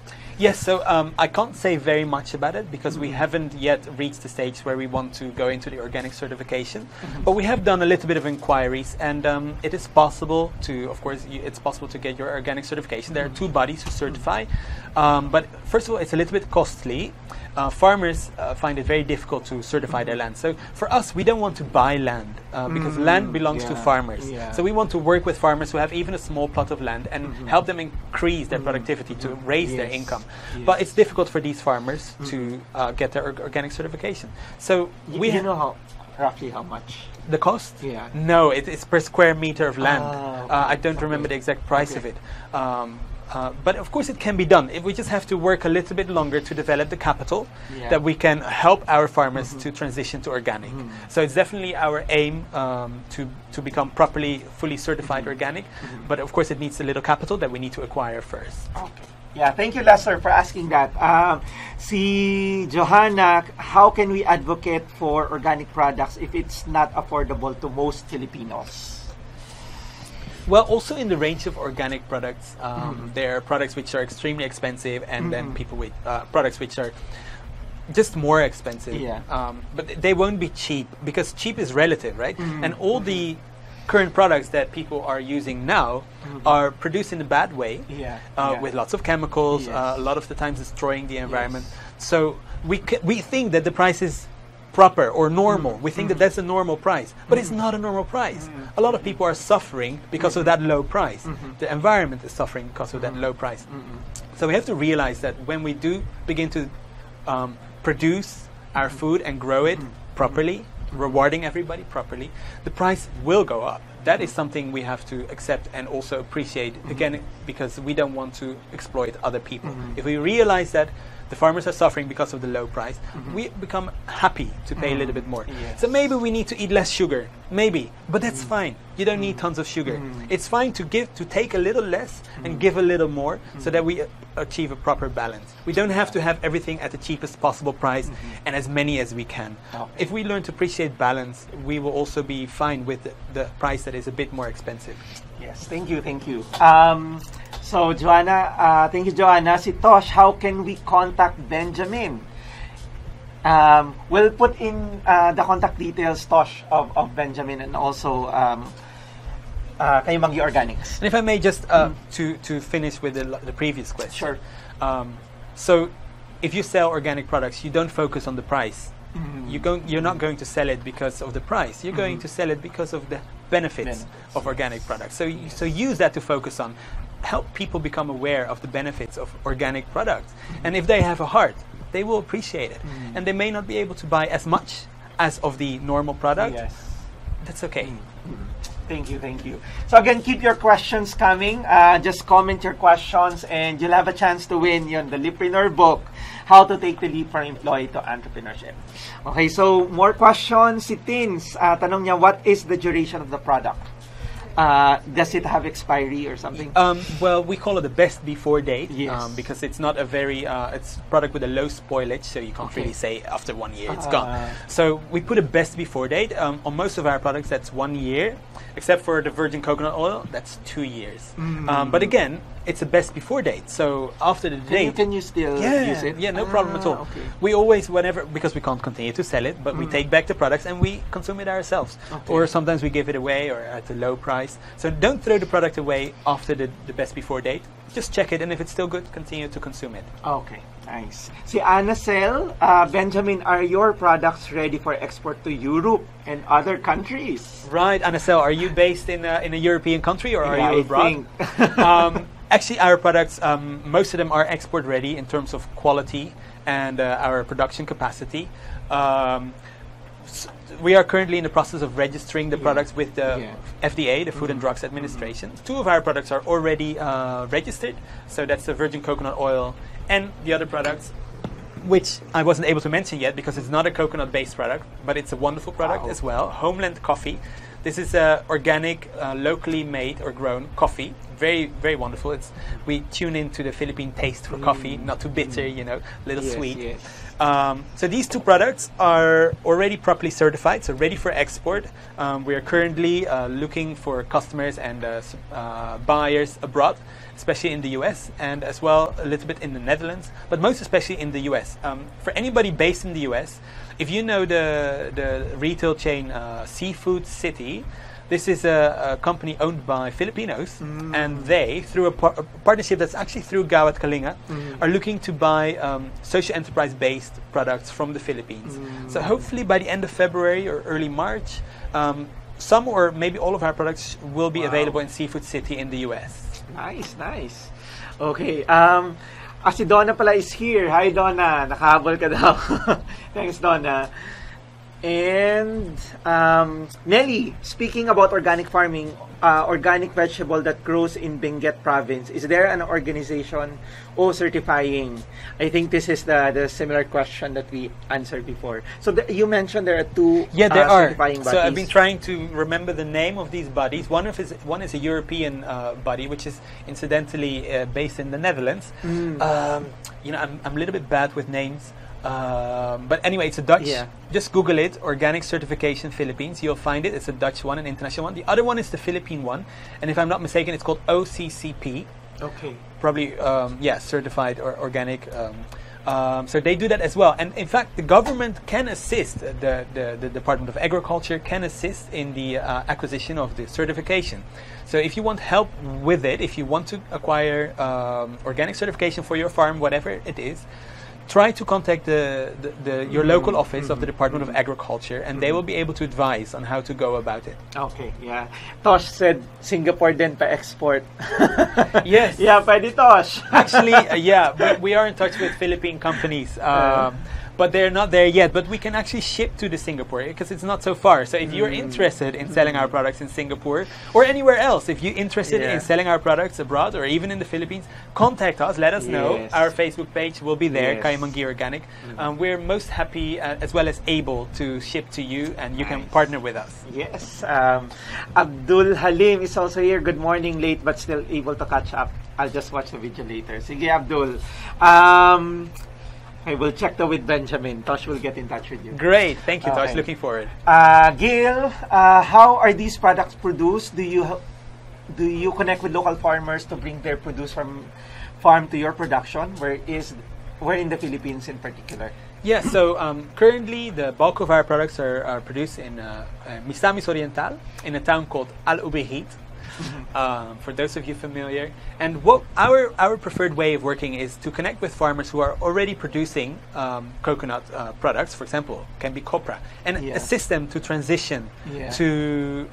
Speaker 1: Yes, so I can't say very much about it because we haven't yet reached the stage where we want to go into the organic certification. But we have done a little bit of inquiries, and it is possible to, of course, it's possible to get your organic certification. There are two bodies who certify, but first of all, it's a little bit costly. Farmers find it very difficult to certify their land. So for us, we don't want to buy land because land belongs to farmers. So we want to work with farmers who have even a small plot of land and help them increase their productivity to raise their income. But it's difficult for these farmers to get their organic certification. So we
Speaker 3: know roughly how much?
Speaker 1: The cost?
Speaker 3: Yeah.
Speaker 1: No, it's per square meter of land. I don't remember the exact price of it. But of course it can be done. If we just have to work a little bit longer to develop the capital that we can help our farmers to transition to organic. So it's definitely our aim to become properly, fully certified organic. But of course it needs a little capital that we need to acquire first.
Speaker 3: Okay. Yeah, thank you, Lester, for asking that. Si Johanna, how can we advocate for organic products if it's not affordable to most Filipinos?
Speaker 1: Well, also in the range of organic products, there are products which are extremely expensive, and then people with products which are just more expensive. But they won't be cheap because cheap is relative, right? And all the current products that people are using now are produced in a bad way, with lots of chemicals, a lot of the times destroying the environment. So we think that the price is proper or normal. We think that that's a normal price, but it's not a normal price. A lot of people are suffering because of that low price. The environment is suffering because of that low price. So we have to realize that when we do begin to produce our food and grow it properly, rewarding everybody properly, the price will go up. That is something we have to accept and also appreciate, again, because we don't want to exploit other people. If we realize that the farmers are suffering because of the low price, we become happy to pay a little bit more. So maybe we need to eat less sugar, maybe, but that's fine. You don't need tons of sugar. It's fine to take a little less and give a little more so that we achieve a proper balance. We don't have to have everything at the cheapest possible price and as many as we can. If we learn to appreciate balance, we will also be fine with the price that is a bit more expensive.
Speaker 3: Yes, thank you, thank you. So, Joanna, thank you, Joanna. Si Tosh, how can we contact Benjamin? We'll put in the contact details, Tosh, of Benjamin, and also Kayumanggi Organics.
Speaker 1: And if I may just, to finish with the previous question.
Speaker 3: Sure.
Speaker 1: So, if you sell organic products, you don't focus on the price. You're not going to sell it because of the price. You're going to sell it because of the benefits of organic products. So use that to focus on. Help people become aware of the benefits of organic products. And if they have a heart, they will appreciate it. And they may not be able to buy as much as of the normal product. That's okay.
Speaker 3: Thank you, thank you. So again, keep your questions coming. Just comment your questions and you'll have a chance to win the Leapreneur book, How to Take the Leap from Employee to Entrepreneurship. Okay, so more questions. Si Tins, tanong niya, what is the duration of the product? Does it have expiry or something?
Speaker 1: Well, we call it the best before date because it's not a very it's a product with a low spoilage, so you can't really say after 1 year it's gone. So we put a best before date on most of our products. That's 1 year, except for the virgin coconut oil. That's 2 years. But again, it's a best before date. So after the date,
Speaker 3: can you still use it?
Speaker 1: Yeah, no problem at all.
Speaker 3: Okay.
Speaker 1: We always, whenever, because we can't continue to sell it, but we take back the products and we consume it ourselves. Or sometimes we give it away or at a low price. So don't throw the product away after the best before date. Just check it, and if it's still good, continue to consume it.
Speaker 3: Okay, nice. Si Anna Sel, Benjamin, are your products ready for export to Europe and other countries?
Speaker 1: Right, Anna Sel, are you based in a European country or are you abroad? Actually, our products, most of them are export ready in terms of quality and our production capacity. We are currently in the process of registering the products with the FDA, the Food and Drugs Administration. 2 of our products are already registered, so that's the virgin coconut oil and the other products, which I wasn't able to mention yet because it's not a coconut-based product, but it's a wonderful product as well. Homeland Coffee. This is organic, locally made or grown coffee, very, very wonderful. We tune into the Philippine taste for coffee, not too bitter, little sweet.
Speaker 3: Yes.
Speaker 1: So these two products are already properly certified, so ready for export. We are currently looking for customers and buyers abroad, especially in the US and as well a little bit in the Netherlands, but most especially in the US. For anybody based in the US, if you know the retail chain Seafood City, this is a company owned by Filipinos, and they, through a partnership that's actually through Gawad Kalinga, are looking to buy social enterprise-based products from the Philippines. So hopefully by the end of February or early March, some or maybe all of our products will be available in Seafood City in the US.
Speaker 3: Nice. Okay. Si Donna pala is here. Hi, Donna. Nakahabol ka daw. Thanks, Donna. And Nelly, speaking about organic farming, organic vegetable that grows in Benguet province, is there an organization certifying? I think this is the similar question that we answered before. So you mentioned there are two
Speaker 1: there are
Speaker 3: certifying bodies.
Speaker 1: So I've been trying to remember the name of these bodies. One is a European body, which is incidentally based in the Netherlands. I'm a little bit bad with names. But anyway, it's a Dutch.
Speaker 3: Yeah.
Speaker 1: Just Google it, Organic Certification Philippines. You'll find it. It's a Dutch one, an international one. The other one is the Philippine one, and if I'm not mistaken, it's called OCCP.
Speaker 3: Okay.
Speaker 1: Probably, certified or organic. So they do that as well. And in fact, the government can assist. The Department of Agriculture can assist in the acquisition of the certification. So if you want help with it, if you want to acquire organic certification for your farm, whatever it is, try to contact your local office of the Department of Agriculture, and they will be able to advise on how to go about it.
Speaker 3: Okay, yeah. Tosh said Singapore din pa-export.
Speaker 1: Yes.
Speaker 3: Yeah, pwede Tosh.
Speaker 1: Actually, we are in touch with Philippine companies, but they're not there yet. But we can actually ship to the Singapore because it's not so far. So if you're interested in selling our products in Singapore or anywhere else, if you're interested in selling our products abroad or even in the Philippines, contact us. Let us know. Our Facebook page will be there, Kayumanggi Organic. We're most happy as well as able to ship to you, and you can partner with us.
Speaker 3: Yes. Abdul Halim is also here. Good morning, late but still able to catch up. I'll just watch the video later. Sige, Abdul. I will check with Benjamin. Tosh will get in touch with you.
Speaker 1: Great. Thank you, Tosh. Looking forward.
Speaker 3: Gail, how are these products produced? Do you connect with local farmers to bring their produce from farm to your production? Where in the Philippines in particular?
Speaker 1: Yeah, so currently the bulk of our products are produced in Misamis Oriental, in a town called Al-Ubehit. For those of you familiar, and what our preferred way of working is to connect with farmers who are already producing coconut products, for example, can be copra, and assist them to transition to,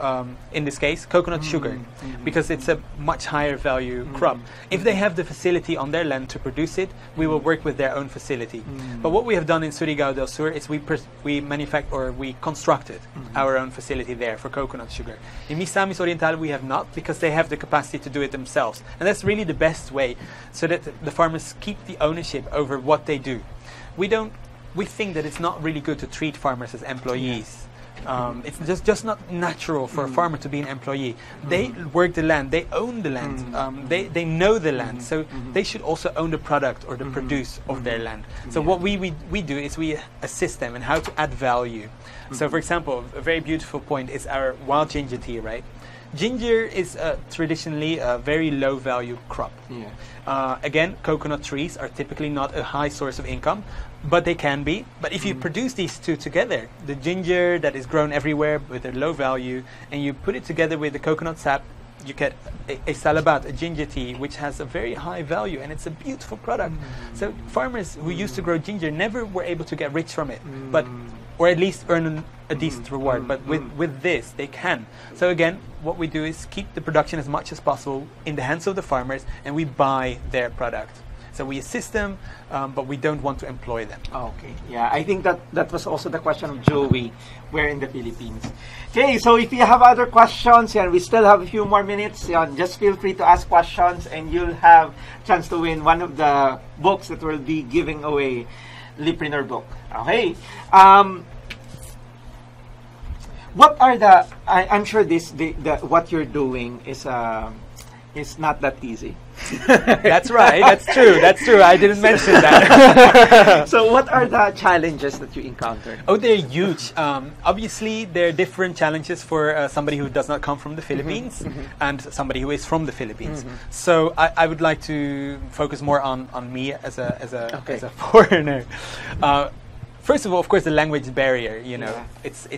Speaker 1: in this case, coconut sugar, because it's a much higher value crop. If they have the facility on their land to produce it, we will work with their own facility. But what we have done in Surigao del Sur is we manufacture or we constructed our own facility there for coconut sugar. In Misamis Oriental, we have not, because they have the capacity to do it themselves. And that's really the best way, so that the farmers keep the ownership over what they do. We think that it's not really good to treat farmers as employees. It's just not natural for a farmer to be an employee. They work the land, they own the land, they know the land, so they should also own the product or the produce of their land. So what we do is we assist them in how to add value. So for example, a very beautiful point is our wild ginger tea, right? Ginger is traditionally a very low value crop. Again, coconut trees are typically not a high source of income, but they can be. But if you produce these two together, the ginger that is grown everywhere with a low value, and you put it together with the coconut sap, you get a salabat, a ginger tea, which has a very high value, and it's a beautiful product. So farmers who used to grow ginger never were able to get rich from it, or at least earn a decent reward. But with this, they can. So again, what we do is keep the production as much as possible in the hands of the farmers, and we buy their product. So we assist them, but we don't want to employ them.
Speaker 3: Okay, yeah, I think that was also the question of Joey, where in the Philippines. Okay, so if you have other questions, and we still have a few more minutes, just feel free to ask questions, and you'll have a chance to win one of the books that we'll be giving away, Leapreneur book. Okay. What are I'm sure what you're doing is is not that easy.
Speaker 1: That's right. That's true. That's true. I didn't mention that.
Speaker 3: So what are the challenges that you encounter?
Speaker 1: Oh, they're huge. Obviously, there are different challenges for somebody who does not come from the Philippines and somebody who is from the Philippines. So I would like to focus more on me as a foreigner. First of all, of course, the language barrier. You know, it's.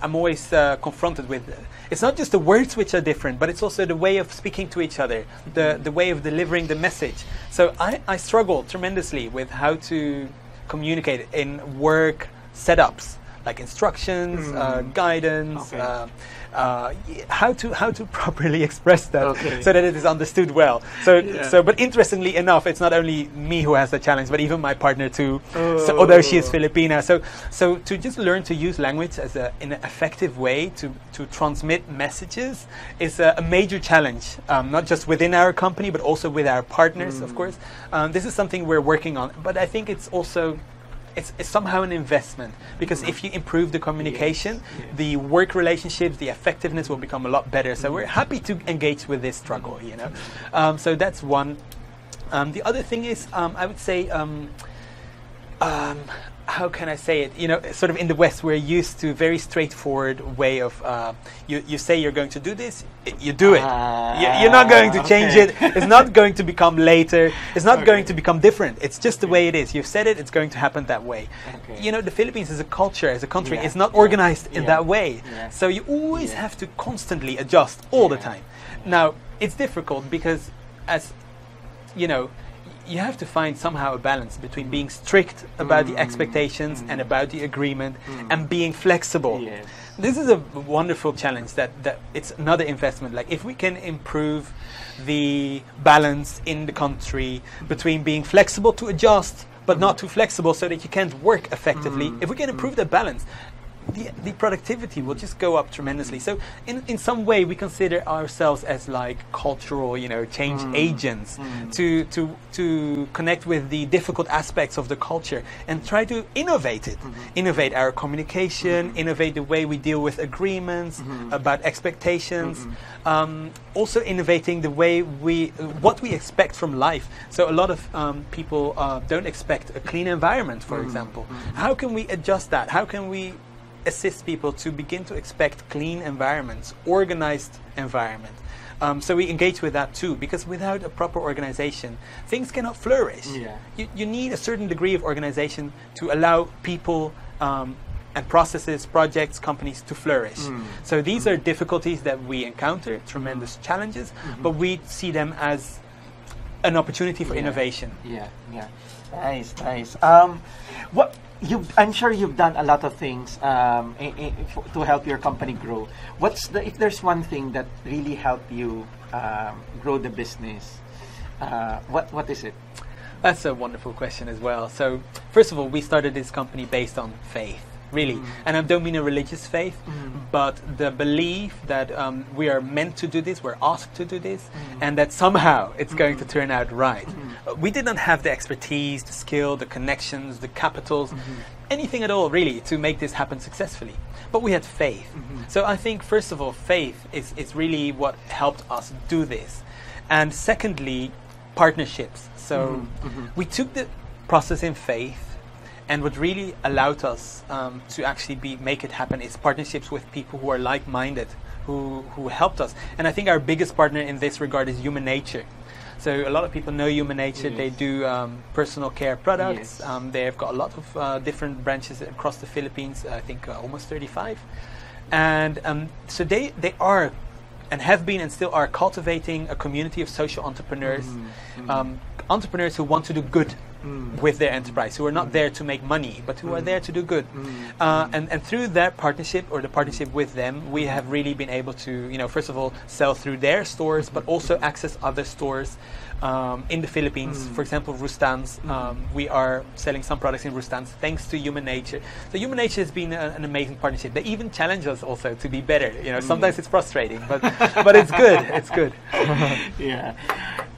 Speaker 1: I'm always confronted with. It's not just the words which are different, but it's also the way of speaking to each other, the way of delivering the message. So I struggle tremendously with how to communicate in work setups, like instructions, guidance. How to properly express that so that it is understood well. So but interestingly enough, it's not only me who has the challenge, but even my partner too. So although she is Filipina, so to just learn to use language as in an effective way to transmit messages is a major challenge, not just within our company, but also with our partners, of course. This is something we're working on, but I think it's also. It's somehow an investment, because if you improve the communication, the work relationships, the effectiveness will become a lot better. So we're happy to engage with this struggle, you know. So that's one. The other thing is, I would say, how can I say it? You know, sort of in the West, we're used to a very straightforward way of you say you're going to do this, you do it. You're not going to change it. It's not going to become later. It's not going to become different. It's just the way it is. You've said it. It's going to happen that way. You know, the Philippines as a culture, as a country, is not organized in that way. So you always have to constantly adjust all the time. Now, it's difficult because, as you know, you have to find somehow a balance between being strict about the expectations and about the agreement and being flexible. This is a wonderful challenge that it's another investment. Like, if we can improve the balance in the country between being flexible to adjust but not too flexible so that you can't work effectively, if we can improve that balance, the productivity will just go up tremendously. So in some way we consider ourselves as like cultural, you know, change agents to connect with the difficult aspects of the culture and try to innovate it. Innovate our communication, innovate the way we deal with agreements, about expectations, also innovating the way what we expect from life. So a lot of people don't expect a clean environment, for example. How can we adjust that? How can we assist people to begin to expect clean environments, organized environment? So we engage with that too, because without a proper organization, things cannot flourish. You need a certain degree of organization to allow people and processes, projects, companies to flourish. So these are difficulties that we encounter, tremendous challenges, but we see them as an opportunity for innovation. Nice.
Speaker 3: I'm sure you've done a lot of things to help your company grow. If there's one thing that really helped you grow the business, what is it?
Speaker 1: That's a wonderful question as well. So first of all, we started this company based on faith, really. And I don't mean a religious faith, but the belief that we are meant to do this, we're asked to do this, and that somehow it's going to turn out right. We did not have the expertise, the skill, the connections, the capitals, anything at all really to make this happen successfully. But we had faith. So I think first of all, faith is really what helped us do this. And secondly, partnerships. So we took the process in faith, and what really allowed us to actually make it happen is partnerships with people who are like-minded, who helped us. And I think our biggest partner in this regard is Human Nature. So a lot of people know Human Nature. They do personal care products. They've got a lot of different branches across the Philippines, I think almost 35. And so they are and have been and still are cultivating a community of social entrepreneurs, entrepreneurs who want to do good with their enterprise, who are not there to make money, but who are there to do good. And through that partnership, or the partnership with them, we have really been able to, you know, first of all, sell through their stores, but also access other stores in the Philippines. For example, Rustan's. We are selling some products in Rustan's thanks to Human Nature. So Human Nature has been an amazing partnership. They even challenge us also to be better. You know, sometimes it's frustrating, but it's good. It's good.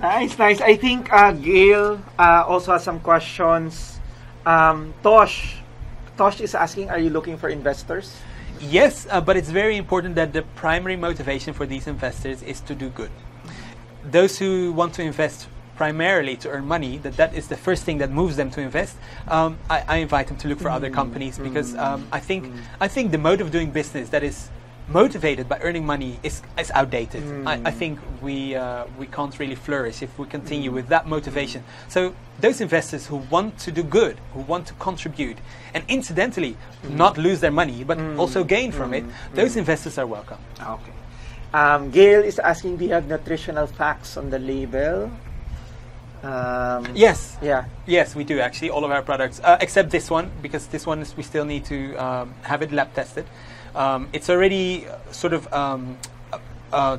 Speaker 3: Nice. I think Gail also has some questions. Tosh is asking, are you looking for investors?
Speaker 1: Yes, but it's very important that the primary motivation for these investors is to do good. those who want to invest primarily to earn money, that is the first thing that moves them to invest, I invite them to look for other companies, because I think the mode of doing business that is motivated by earning money is outdated. I think we can't really flourish if we continue with that motivation. So those investors who want to do good, who want to contribute, and incidentally not lose their money but also gain from it, those investors are welcome.
Speaker 3: Okay. Gail is asking, do you have nutritional facts on the label?
Speaker 1: Yes.
Speaker 3: Yeah.
Speaker 1: Yes, we do actually. All of our products, except this one, because this one we still need to have it lab tested. It's already sort of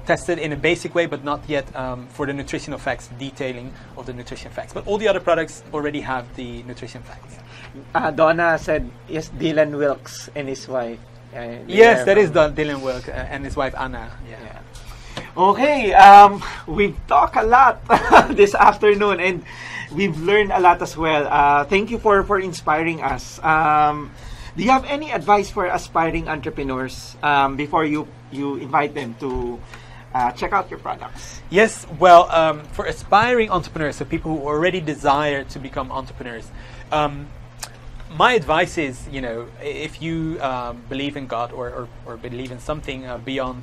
Speaker 1: tested in a basic way, but not yet for the nutritional facts, detailing of the nutrition facts. But all the other products already have the nutrition facts.
Speaker 3: Donna said, yes, Dylan Wilkes and his wife.
Speaker 1: Yes, that is Dylan Wilkes and his wife Anna. Yeah.
Speaker 3: Okay, we've talked a lot this afternoon, and we've learned a lot as well. Thank you for inspiring us. Do you have any advice for aspiring entrepreneurs before you invite them to check out your products?
Speaker 1: Yes, well, for aspiring entrepreneurs, so people who already desire to become entrepreneurs, my advice is, if you believe in God or believe in something beyond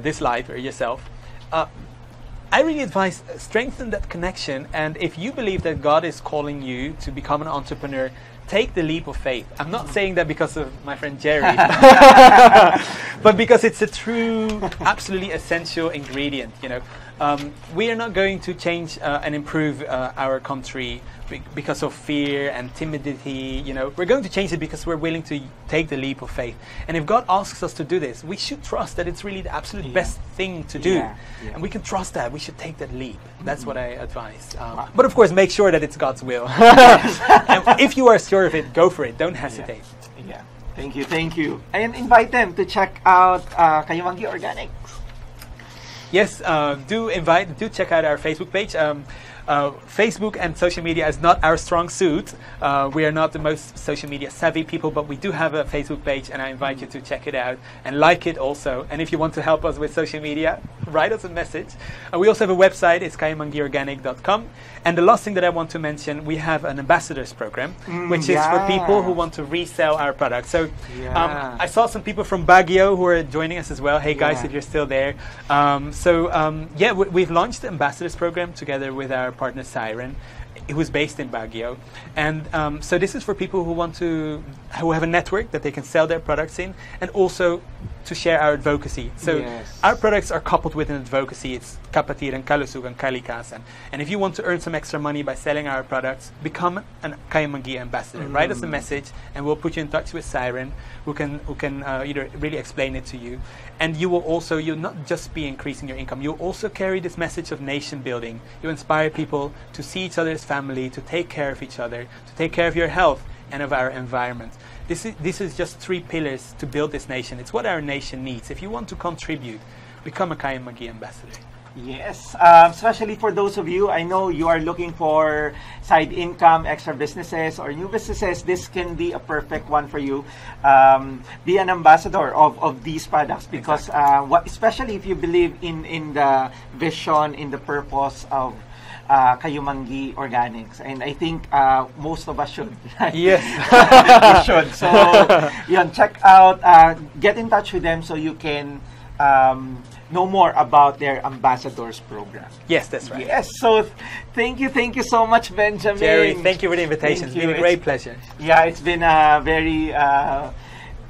Speaker 1: this life or yourself, I really advise strengthen that connection. And if you believe that God is calling you to become an entrepreneur, take the leap of faith. I'm not saying that because of my friend Jerry, but because it's a true, absolutely essential ingredient. We are not going to change and improve our country because of fear and timidity. We're going to change it because we're willing to take the leap of faith. And if God asks us to do this, we should trust that it's really the absolute best thing to do. And we can trust that. We should take that leap. That's what I advise. But of course, make sure that it's God's will. And if you are sure of it, go for it. Don't hesitate.
Speaker 3: Yeah. Thank you. And invite them to check out Kayumanggi Organic.
Speaker 1: Yes, do check out our Facebook page. Facebook and social media is not our strong suit. We are not the most social media savvy people, but we do have a Facebook page, and I invite you to check it out and like it also. And if you want to help us with social media, write us a message. We also have a website, it's kayumanggiorganic.com. And the last thing that I want to mention, we have an ambassadors program, which is for people who want to resell our products. So I saw some people from Baguio who are joining us as well. Hey guys, if you're still there. We've launched the ambassadors program together with our partner Siren, who's based in Baguio. And so this is for people who have a network that they can sell their products in, and also to share our advocacy. So our products are coupled with an advocacy. It's Kapatiran, Kalusugan, Kalikasan. And if you want to earn some extra money by selling our products, become an Kayumanggi ambassador. Write us a message, and we'll put you in touch with Siren, who can either really explain it to you. And you'll not just be increasing your income, you'll also carry this message of nation building. You inspire people to see each other as family, to take care of each other, to take care of your health and of our environment. This is just 3 pillars to build this nation. It's what our nation needs. If you want to contribute, become a Kayumanggi ambassador.
Speaker 3: Yes, especially for those of you, I know you are looking for side income, extra businesses, or new businesses. This can be a perfect one for you. Be an ambassador of these products, because especially if you believe in the vision, in the purpose of Kayumanggi Organics, and I think most of us should. Right?
Speaker 1: Yes,
Speaker 3: we should. So, check out, get in touch with them so you can know more about their ambassadors program.
Speaker 1: Yes, that's right.
Speaker 3: Yes, so thank you so much, Benjamin.
Speaker 1: Jerry, thank you for the invitation. It's been a great pleasure.
Speaker 3: Yeah, it's been a very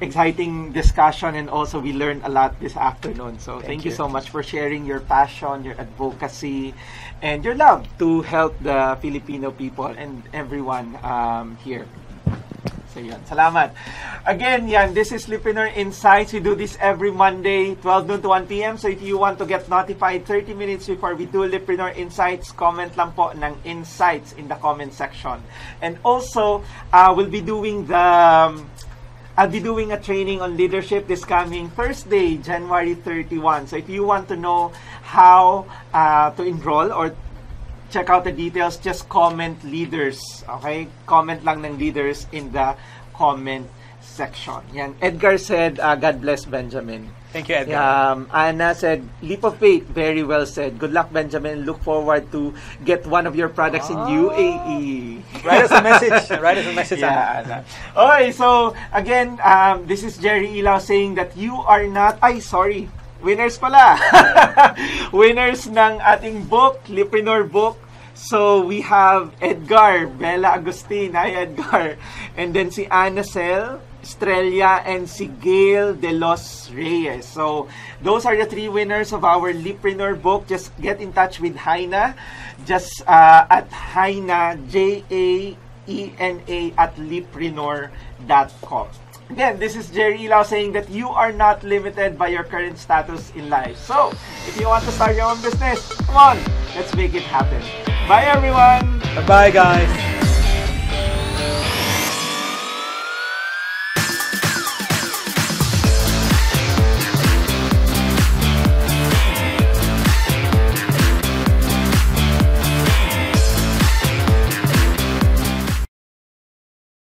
Speaker 3: exciting discussion, and also we learned a lot this afternoon. So thank you so much for sharing your passion, your advocacy, and your love to help the Filipino people and everyone here. So yan, salamat. Again, this is Leapreneur Insights. We do this every Monday, 12 noon to 1 p.m. So if you want to get notified 30 minutes before we do Leapreneur Insights, comment lang po ng insights in the comment section. And also, I'll be doing a training on leadership this coming Thursday, January 31. So if you want to know how to enroll or check out the details, just comment leaders, okay? Comment lang ng leaders in the comment section. Yan. Edgar said, God bless Benjamin.
Speaker 1: Thank you, Edgar.
Speaker 3: Anna said, leap of faith. Very well said. Good luck, Benjamin. Look forward to get one of your products in UAE.
Speaker 1: Write us a message. Write us a message.
Speaker 3: Yeah. Okay, so again, this is Jerry Ilaw saying that you are not, winners pala. Winners ng ating book, Leapreneur book. So we have Edgar, Bella Agustin. Hi, Edgar. And then si Ana Cel, Estrella, and si Gail De Los Reyes. So those are the 3 winners of our Leapreneur book. Just get in touch with Haina. Just at Haina, JAENA at leapreneur.com. Again, this is Jerry Ilaw saying that you are not limited by your current status in life. So, if you want to start your own business, come on, let's make it happen. Bye, everyone.
Speaker 1: Bye-bye, guys.